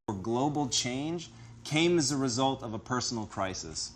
for global change came as a result of a personal crisis.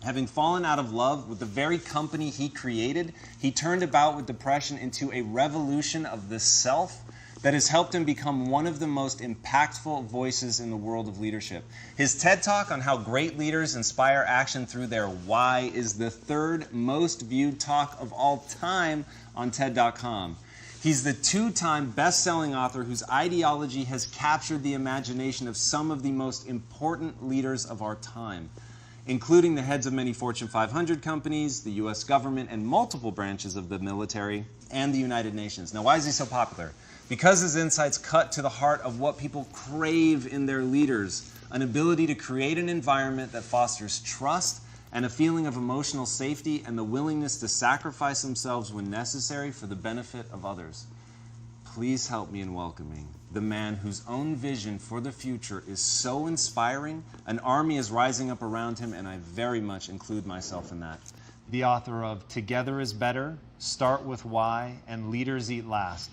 Having fallen out of love with the very company he created, he turned about with depression into a revolution of the self that has helped him become one of the most impactful voices in the world of leadership. His TED Talk on how great leaders inspire action through their why is the third most viewed talk of all time on TED.com. He's the two-time best-selling author whose ideology has captured the imagination of some of the most important leaders of our time, including the heads of many Fortune 500 companies, the US government, and multiple branches of the military and the United Nations. Now, why is he so popular? Because his insights cut to the heart of what people crave in their leaders, an ability to create an environment that fosters trust and a feeling of emotional safety and the willingness to sacrifice themselves when necessary for the benefit of others. Please help me in welcoming the man whose own vision for the future is so inspiring, an army is rising up around him, and I very much include myself in that. The author of Together is Better, Start with Why, and Leaders Eat Last,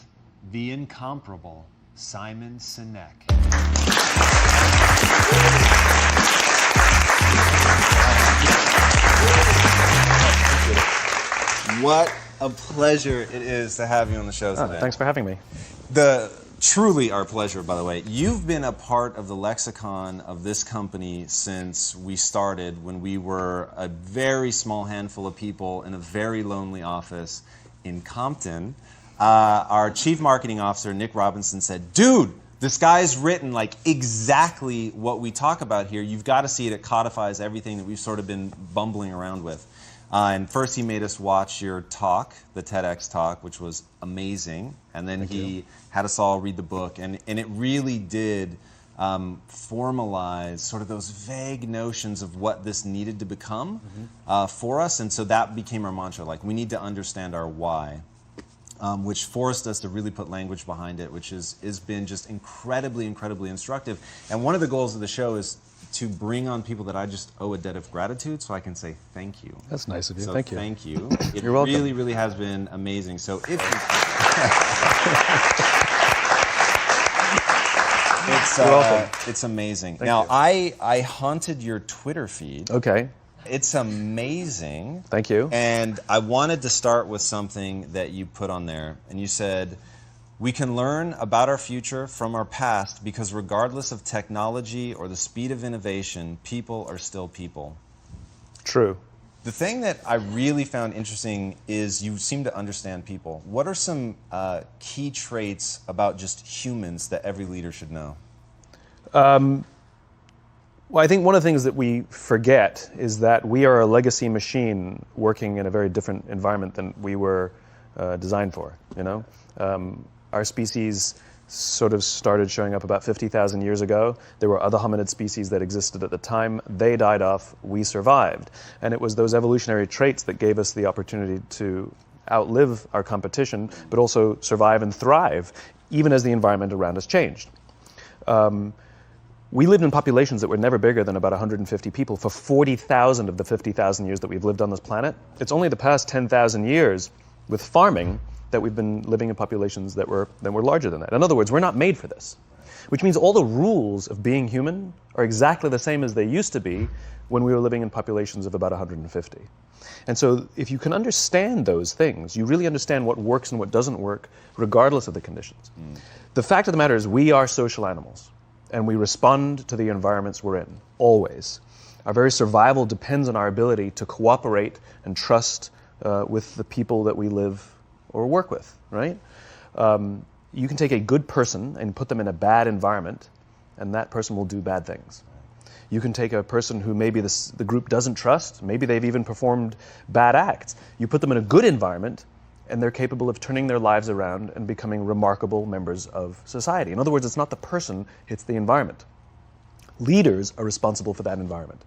the incomparable Simon Sinek. What a pleasure it is to have you on the show today. Thanks for having me. Truly our pleasure, by the way. You've been a part of the lexicon of this company since we started, when we were a very small handful of people in a very lonely office in Compton. Our chief marketing officer, Nick Robinson, said, "Dude, this guy's written like exactly what we talk about here. You've got to see it. It codifies everything that we've sort of been bumbling around with." And first he made us watch your talk, the TEDx talk, which was amazing. And then he had us all read the book. And it really did formalize sort of those vague notions of what this needed to become for us. And so that became our mantra, like, we need to understand our why. Which forced us to really put language behind it, which has been just incredibly, incredibly instructive. And one of the goals of the show is to bring on people that I just owe a debt of gratitude, so I can say thank you. That's nice of you. So thank you. Thank you. It You're welcome. really, really has been amazing. So if you... You're welcome. It's amazing. Thank now, you. I haunted your Twitter feed. Okay. It's amazing. Thank you. And I wanted to start with something that you put on there. And you said, "We can learn about our future from our past because regardless of technology or the speed of innovation, people are still people." True. The thing that I really found interesting is you seem to understand people. What are some key traits about just humans that every leader should know? Well, I think one of the things that we forget is that we are a legacy machine working in a very different environment than we were designed for, you know? Our species sort of started showing up about 50,000 years ago. There were other hominid species that existed at the time. They died off, we survived. And it was those evolutionary traits that gave us the opportunity to outlive our competition, but also survive and thrive, even as the environment around us changed. We lived in populations that were never bigger than about 150 people for 40,000 of the 50,000 years that we've lived on this planet. It's only the past 10,000 years with farming that we've been living in populations that were larger than that. In other words, we're not made for this, which means all the rules of being human are exactly the same as they used to be when we were living in populations of about 150. And so if you can understand those things, you really understand what works and what doesn't work, regardless of the conditions. The fact of the matter is we are social animals, and we respond to the environments we're in, always. Our very survival depends on our ability to cooperate and trust with the people that we live or work with, right? You can take a good person and put them in a bad environment, and that person will do bad things. You can take a person who maybe the group doesn't trust, maybe they've even performed bad acts. You put them in a good environment, and they're capable of turning their lives around and becoming remarkable members of society. In other words, it's not the person, it's the environment. Leaders are responsible for that environment.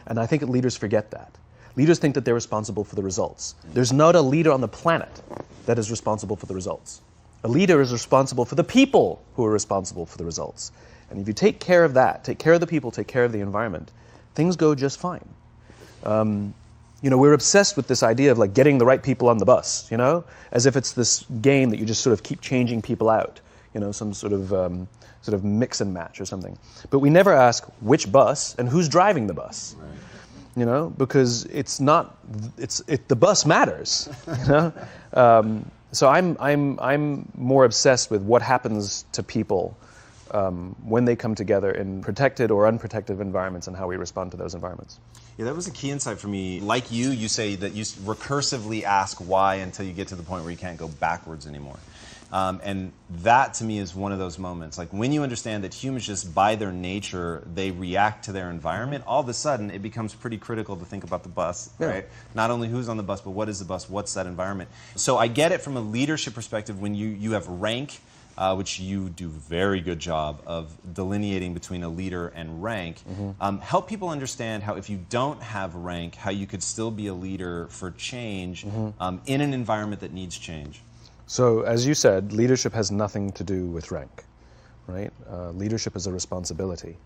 And I think leaders forget that. Leaders think that they're responsible for the results. There's not a leader on the planet that is responsible for the results. A leader is responsible for the people who are responsible for the results. And if you take care of that, take care of the people, take care of the environment, things go just fine. You know, we're obsessed with this idea of like getting the right people on the bus, you know, as if it's this game that you just sort of keep changing people out, you know, some sort of sort of mix and match or something. But we never ask which bus and who's driving the bus. Right. You know, because the bus matters. You know, so I'm more obsessed with what happens to people when they come together in protected or unprotected environments and how we respond to those environments. Yeah, that was a key insight for me. Like you say that you recursively ask why until you get to the point where you can't go backwards anymore. And that to me is one of those moments. Like when you understand that humans just by their nature, they react to their environment, all of a sudden it becomes pretty critical to think about the bus, right? Not only who's on the bus, but what is the bus, what's that environment? So I get it from a leadership perspective when you have rank, which you do a very good job of delineating between a leader and rank. Help people understand how if you don't have rank, how you could still be a leader for change in an environment that needs change. So, as you said, leadership has nothing to do with rank, right? Leadership is a responsibility.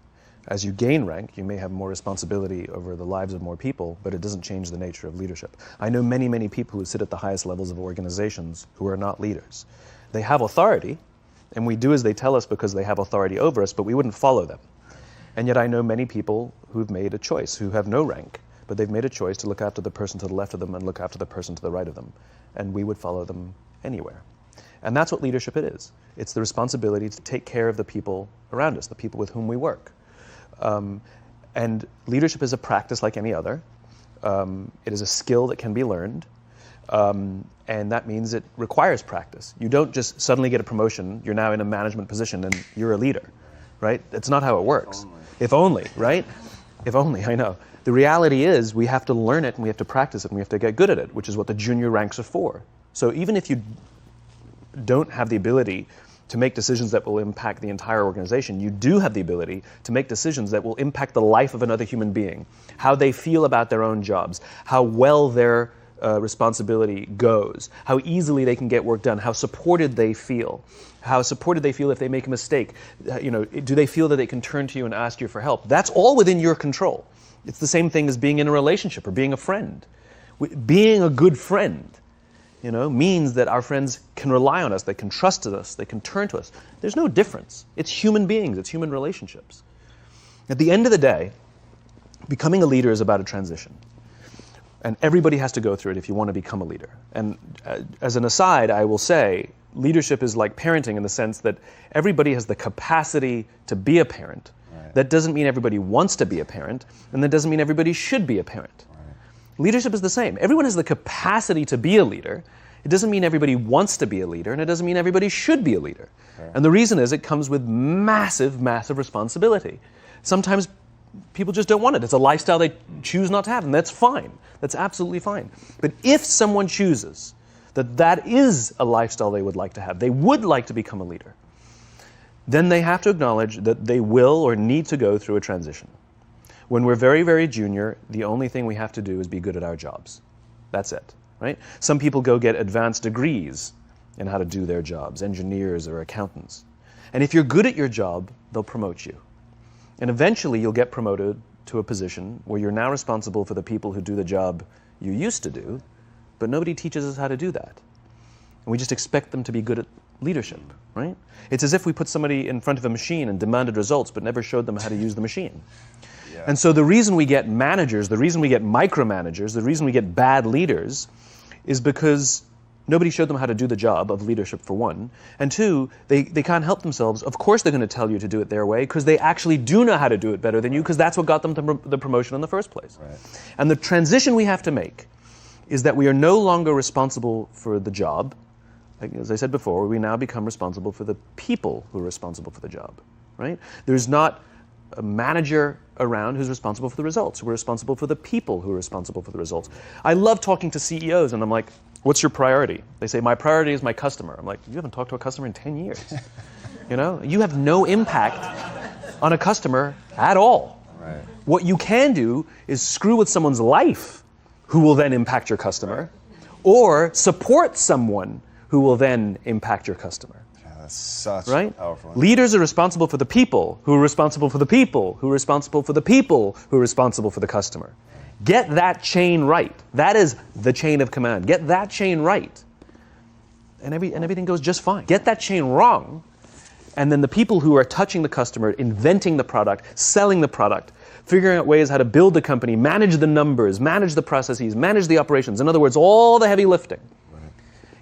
As you gain rank, you may have more responsibility over the lives of more people, but it doesn't change the nature of leadership. I know many, many people who sit at the highest levels of organizations who are not leaders. They have authority, and we do as they tell us because they have authority over us, but we wouldn't follow them. And yet I know many people who've made a choice, who have no rank, but they've made a choice to look after the person to the left of them and look after the person to the right of them. And we would follow them anywhere. And that's what leadership it is. It's the responsibility to take care of the people around us, the people with whom we work. And leadership is a practice like any other. It is a skill that can be learned. And that means it requires practice. You don't just suddenly get a promotion, you're now in a management position and you're a leader, right? That's not how it works. If only, right? If only, I know. The reality is we have to learn it and we have to practice it and we have to get good at it, which is what the junior ranks are for. So even if you don't have the ability to make decisions that will impact the entire organization, you do have the ability to make decisions that will impact the life of another human being, how they feel about their own jobs, how well their responsibility goes, how easily they can get work done, how supported they feel if they make a mistake. You know, do they feel that they can turn to you and ask you for help? That's all within your control. It's the same thing as being in a relationship or being a friend. Being a good friend, you know, means that our friends can rely on us, they can trust us, they can turn to us. There's no difference. It's human beings, it's human relationships. At the end of the day, becoming a leader is about a transition. And everybody has to go through it if you want to become a leader. And as an aside, I will say, leadership is like parenting in the sense that everybody has the capacity to be a parent. Right. That doesn't mean everybody wants to be a parent, and that doesn't mean everybody should be a parent. Leadership is the same. Everyone has the capacity to be a leader. It doesn't mean everybody wants to be a leader, and it doesn't mean everybody should be a leader. Sure. And the reason is it comes with massive, massive responsibility. Sometimes people just don't want it. It's a lifestyle they choose not to have, and that's fine. That's absolutely fine. But if someone chooses that that is a lifestyle they would like to have, they would like to become a leader, then they have to acknowledge that they will or need to go through a transition. When we're very, very junior, the only thing we have to do is be good at our jobs. That's it, right? Some people go get advanced degrees in how to do their jobs, engineers or accountants. And if you're good at your job, they'll promote you. And eventually you'll get promoted to a position where you're now responsible for the people who do the job you used to do, but nobody teaches us how to do that. And we just expect them to be good at leadership, right? It's as if we put somebody in front of a machine and demanded results, but never showed them how to use the machine. And so the reason we get managers, the reason we get micromanagers, the reason we get bad leaders is because nobody showed them how to do the job of leadership, for one. And two, they can't help themselves. Of course they're going to tell you to do it their way because they actually do know how to do it better than you because that's what got them the promotion in the first place. Right. And the transition we have to make is that we are no longer responsible for the job. As I said before, we now become responsible for the people who are responsible for the job. Right? There's not a manager around who's responsible for the results. We're responsible for the people who are responsible for the results. I love talking to CEOs, and I'm like, what's your priority? They say, my priority is my customer. I'm like, you haven't talked to a customer in 10 years. You know, you have no impact on a customer at all. Right. What you can do is screw with someone's life who will then impact your customer, or support someone who will then impact your customer. That's such right? powerful. Leaders are responsible for the people, who are responsible for the people, who are responsible for the people, who are responsible for the customer. Get that chain right. That is the chain of command. Get that chain right. And everything goes just fine. Get that chain wrong, And then the people who are touching the customer, inventing the product, selling the product, figuring out ways how to build the company, manage the numbers, manage the processes, manage the operations. In other words, all the heavy lifting. Right.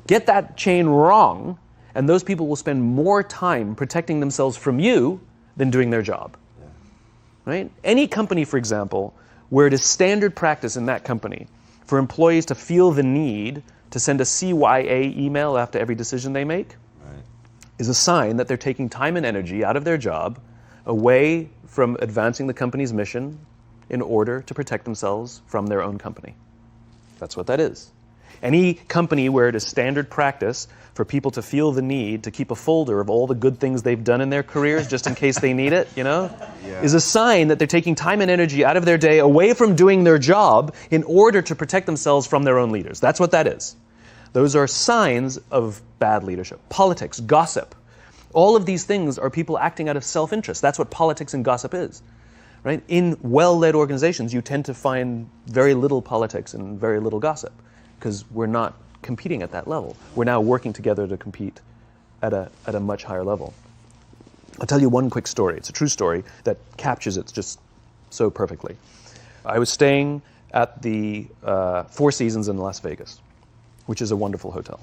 Get that chain wrong, and those people will spend more time protecting themselves from you than doing their job. Yeah. Right? Any company, for example, where it is standard practice in that company for employees to feel the need to send a CYA email after every decision they make, right, is a sign that they're taking time and energy out of their job away from advancing the company's mission in order to protect themselves from their own company. That's what that is. Any company where it is standard practice for people to feel the need to keep a folder of all the good things they've done in their careers just in case they need it, is a sign that they're taking time and energy out of their day away from doing their job in order to protect themselves from their own leaders. That's what that is. Those are signs of bad leadership. Politics, gossip. All of these things are people acting out of self-interest. That's what politics and gossip is. Right? In well-led organizations, you tend to find very little politics and very little gossip because we're not competing at that level. We're now working together to compete at a much higher level. I'll tell you one quick story. It's a true story that captures it just so perfectly. I was staying at the Four Seasons in Las Vegas, which is a wonderful hotel.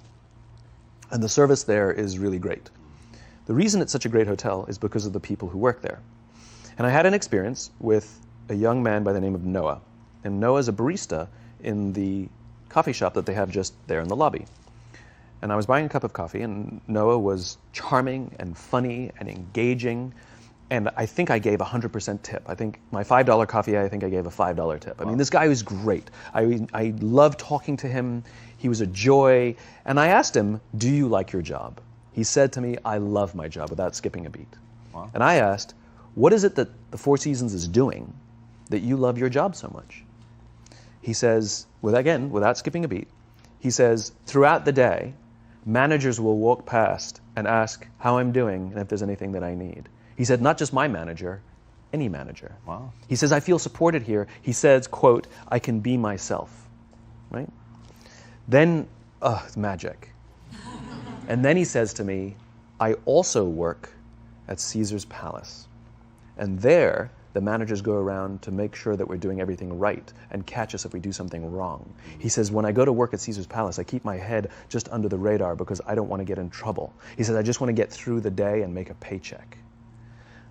And the service there is really great. The reason it's such a great hotel is because of the people who work there. And I had an experience with a young man by the name of Noah. And Noah's a barista in the coffee shop that they have just there in the lobby. And I was buying a cup of coffee, and Noah was charming and funny and engaging. And I think I gave 100% tip. I think my $5 coffee, I think I gave a $5 tip. I mean, this guy was great. I loved talking to him. He was a joy. And I asked him, do you like your job? He said to me, I love my job, without skipping a beat. Wow. And I asked, what is it that the Four Seasons is doing that you love your job so much? He says, without skipping a beat, he says, throughout the day, managers will walk past and ask how I'm doing and if there's anything that I need. He said, not just my manager, any manager. Wow. He says, I feel supported here. He says, quote, I can be myself, right? Then, it's magic. And then he says to me, I also work at Caesar's Palace. And there, the managers go around to make sure that we're doing everything right and catch us if we do something wrong. He says, when I go to work at Caesar's Palace, I keep my head just under the radar because I don't want to get in trouble. He says, I just want to get through the day and make a paycheck.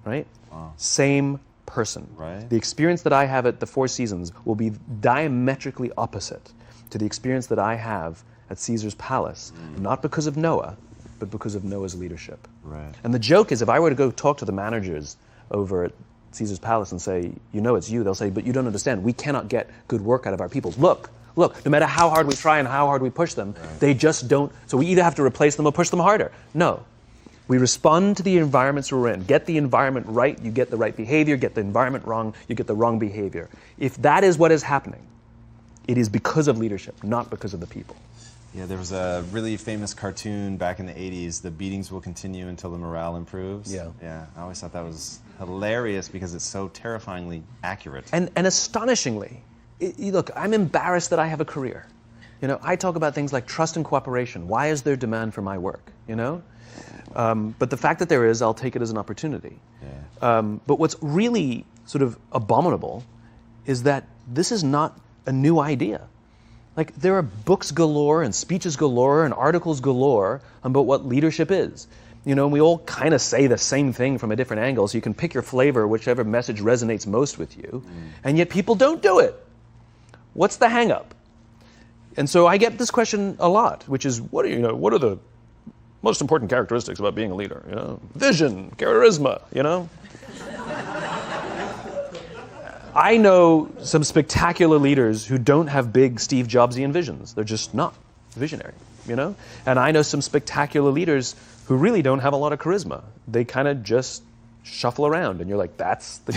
Right? Wow. Same person. Right. The experience that I have at the Four Seasons will be diametrically opposite to the experience that I have at Caesar's Palace, not because of Noah, but because of Noah's leadership. Right. And the joke is, if I were to go talk to the managers over at Caesar's Palace and say, it's you, they'll say, but you don't understand, we cannot get good work out of our people. Look, no matter how hard we try and how hard we push them, they just don't, so we either have to replace them or push them harder. No. We respond to the environments we're in. Get the environment right, you get the right behavior. Get the environment wrong, you get the wrong behavior. If that is what is happening, it is because of leadership, not because of the people. Yeah, there was a really famous cartoon back in the 80s, The Beatings Will Continue Until the Morale Improves. Yeah, I always thought that was hilarious because it's so terrifyingly accurate. And astonishingly, look, I'm embarrassed that I have a career. I talk about things like trust and cooperation. Why is there demand for my work, But the fact that there is, I'll take it as an opportunity. Yeah. But what's really sort of abominable is that this is not a new idea. Like, there are books galore and speeches galore and articles galore about what leadership is. And we all kind of say the same thing from a different angle, so you can pick your flavor, whichever message resonates most with you, and yet people don't do it. What's the hang-up? And so I get this question a lot, which is, what are the most important characteristics about being a leader? Vision, charisma, I know some spectacular leaders who don't have big Steve Jobsian visions. They're just not visionary, And I know some spectacular leaders who really don't have a lot of charisma. They kind of just shuffle around, and you're like, that's the guy.